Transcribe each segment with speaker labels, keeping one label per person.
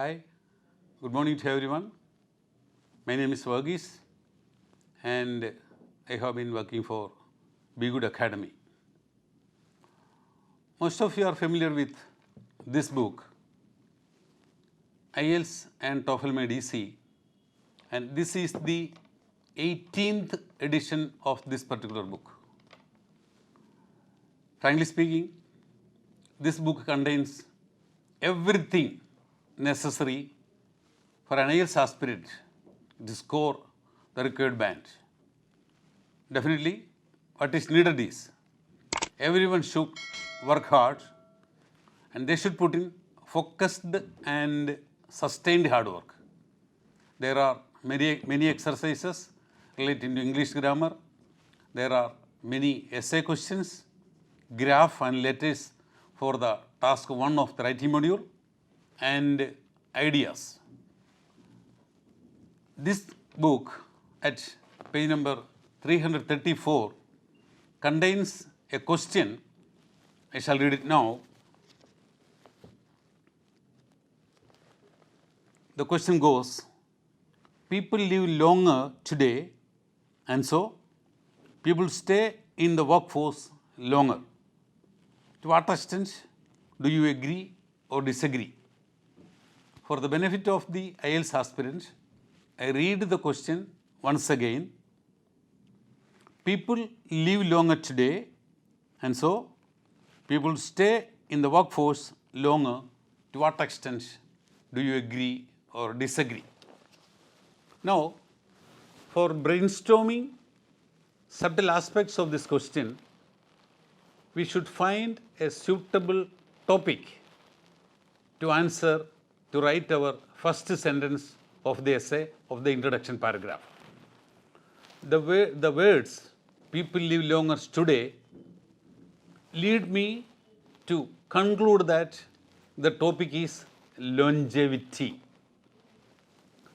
Speaker 1: Hi, good morning to everyone. My name is Varghese and I have been working for Be Good Academy. Most of you are familiar with this book, IELTS and TOEFL Made Easy, and this is the 18th edition of this particular book. Frankly speaking, this book contains everything necessary for an IELTS aspirant to score the required band. Definitely, what is needed is everyone should work hard and they should put in focused and sustained hard work. There are many exercises relating to English grammar. There are many essay questions, graph and letters for the task 1 of the writing module, and ideas. This book at page number 334 contains a question. I shall read it now. The question goes, people live longer today and so people stay in the workforce longer. To what extent do you agree or disagree? For the benefit of the IELTS aspirant, I read the question once again. People live longer today and so people stay in the workforce longer. To what extent do you agree or disagree? Now, for brainstorming subtle aspects of this question, we should find a suitable topic to answer, to write our first sentence of the essay of the introduction paragraph. The words people live longer today lead me to conclude that the topic is longevity.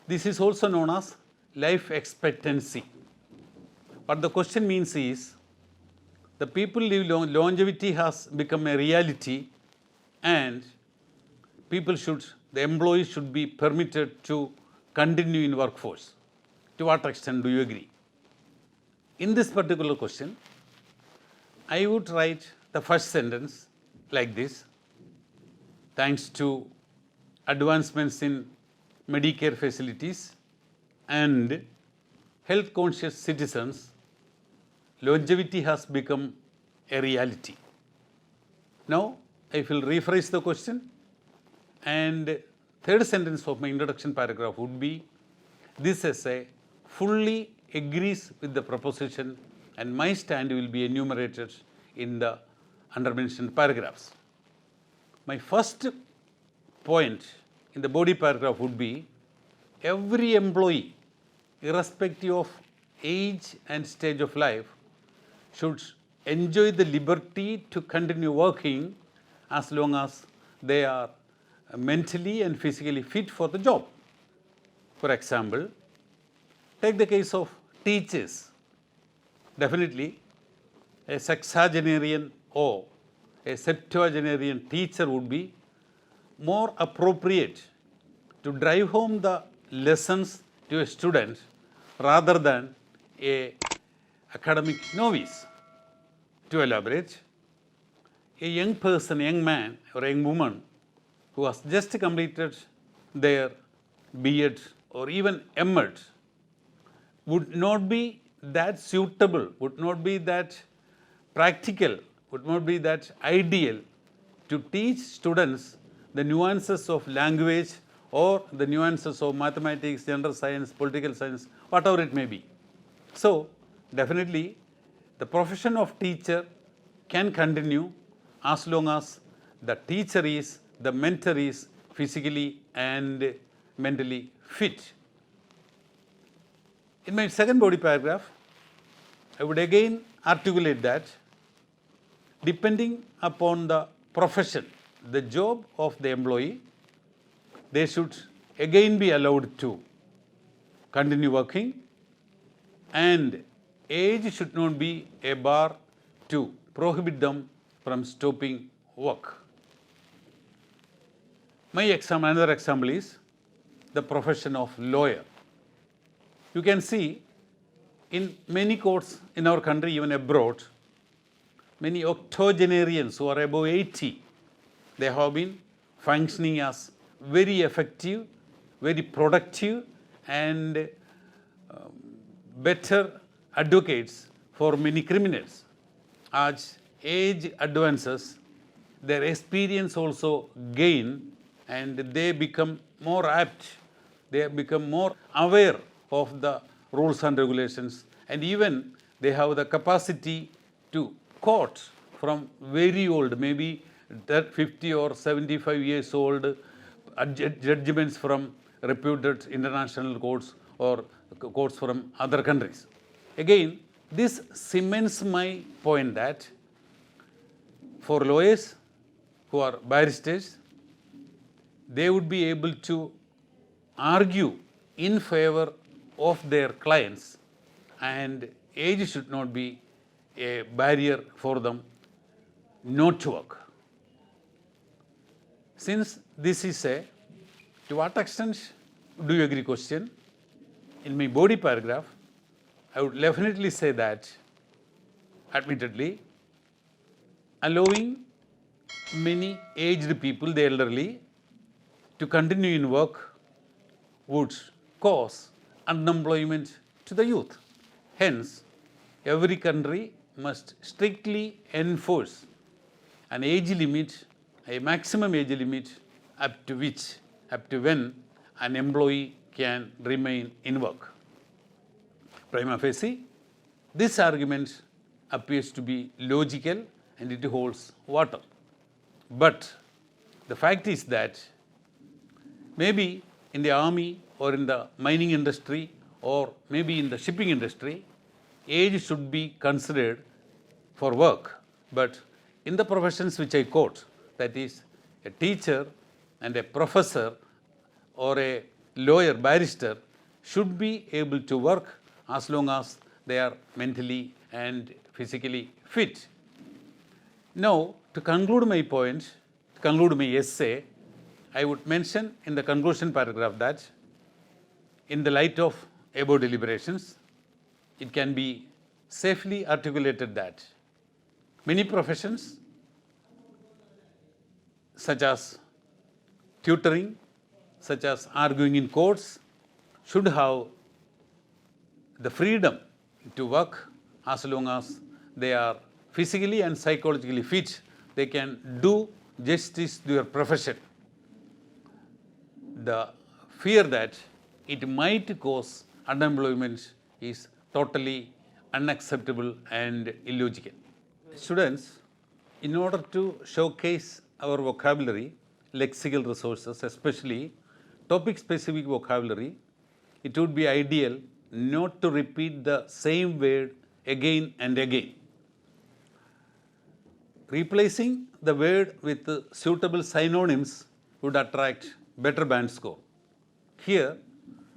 Speaker 1: This is also known as life expectancy. What the question means is, the people live long, longevity has become a reality and the employees should be permitted to continue in workforce. To what extent do you agree? In this particular question, I would write the first sentence like this. Thanks to advancements in Medicare facilities and health conscious citizens, longevity has become a reality. Now, I will rephrase the question, and third sentence of my introduction paragraph would be, this essay fully agrees with the proposition and my stand will be enumerated in the undermentioned paragraphs. My first point in the body paragraph would be, every employee, irrespective of age and stage of life, should enjoy the liberty to continue working as long as they are mentally and physically fit for the job. For example, take the case of teachers. Definitely, a sexagenarian or a septuagenarian teacher would be more appropriate to drive home the lessons to a student rather than a academic novice. To elaborate, a young person, young man or young woman who has just completed their B.Ed or even M.Ed would not be that suitable, would not be that practical, would not be that ideal to teach students the nuances of language or the nuances of mathematics, general science, political science, whatever it may be. So, definitely the profession of teacher can continue as long as the teacher is, the mentor is physically and mentally fit. In my second body paragraph, I would again articulate that depending upon the profession, the job of the employee, they should again be allowed to continue working, and age should not be a bar to prohibit them from stopping work. Another example is, the profession of lawyer. You can see in many courts in our country, even abroad, many octogenarians who are above 80, they have been functioning as very effective, very productive, and better advocates for many criminals. As age advances, their experience also gain, and they become more apt, they become more aware of the rules and regulations, and even they have the capacity to quote from very old, maybe 50 or 75 years old judgments from reputed international courts or courts from other countries. Again, this cements my point that for lawyers who are barristers, they would be able to argue in favor of their clients, and age should not be a barrier for them not to work. Since this is a to what extent do you agree question, in my body paragraph, I would definitely say that, admittedly, allowing many aged people, the elderly, to continue in work would cause unemployment to the youth. Hence, every country must strictly enforce an age limit, a maximum age limit up to when an employee can remain in work. Prima facie, this argument appears to be logical and it holds water. But the fact is that maybe in the army or in the mining industry or maybe in the shipping industry, age should be considered for work. But in the professions which I quote, that is a teacher and a professor or a lawyer, barrister, should be able to work as long as they are mentally and physically fit. Now, to conclude my point, to conclude my essay, I would mention in the conclusion paragraph that in the light of above deliberations, it can be safely articulated that many professions such as tutoring, such as arguing in courts, should have the freedom to work as long as they are physically and psychologically fit. They can do justice to their profession. The fear that it might cause unemployment is totally unacceptable and illogical. Students, in order to showcase our vocabulary, lexical resources, especially topic-specific vocabulary, it would be ideal not to repeat the same word again and again. Replacing the word with suitable synonyms would attract better band score. Here,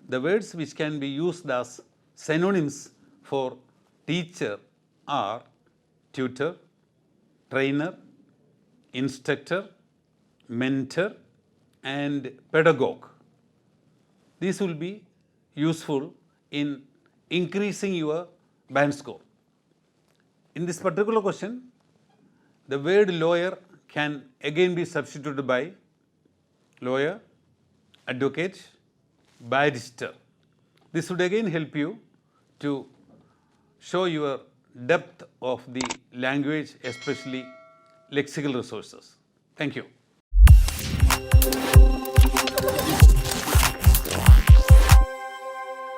Speaker 1: the words which can be used as synonyms for teacher are tutor, trainer, instructor, mentor, and pedagogue. These will be useful in increasing your band score. In this particular question, the word lawyer can again be substituted by lawyer, advocate, barrister. This would again help you to show your depth of the language, especially lexical resources. Thank you.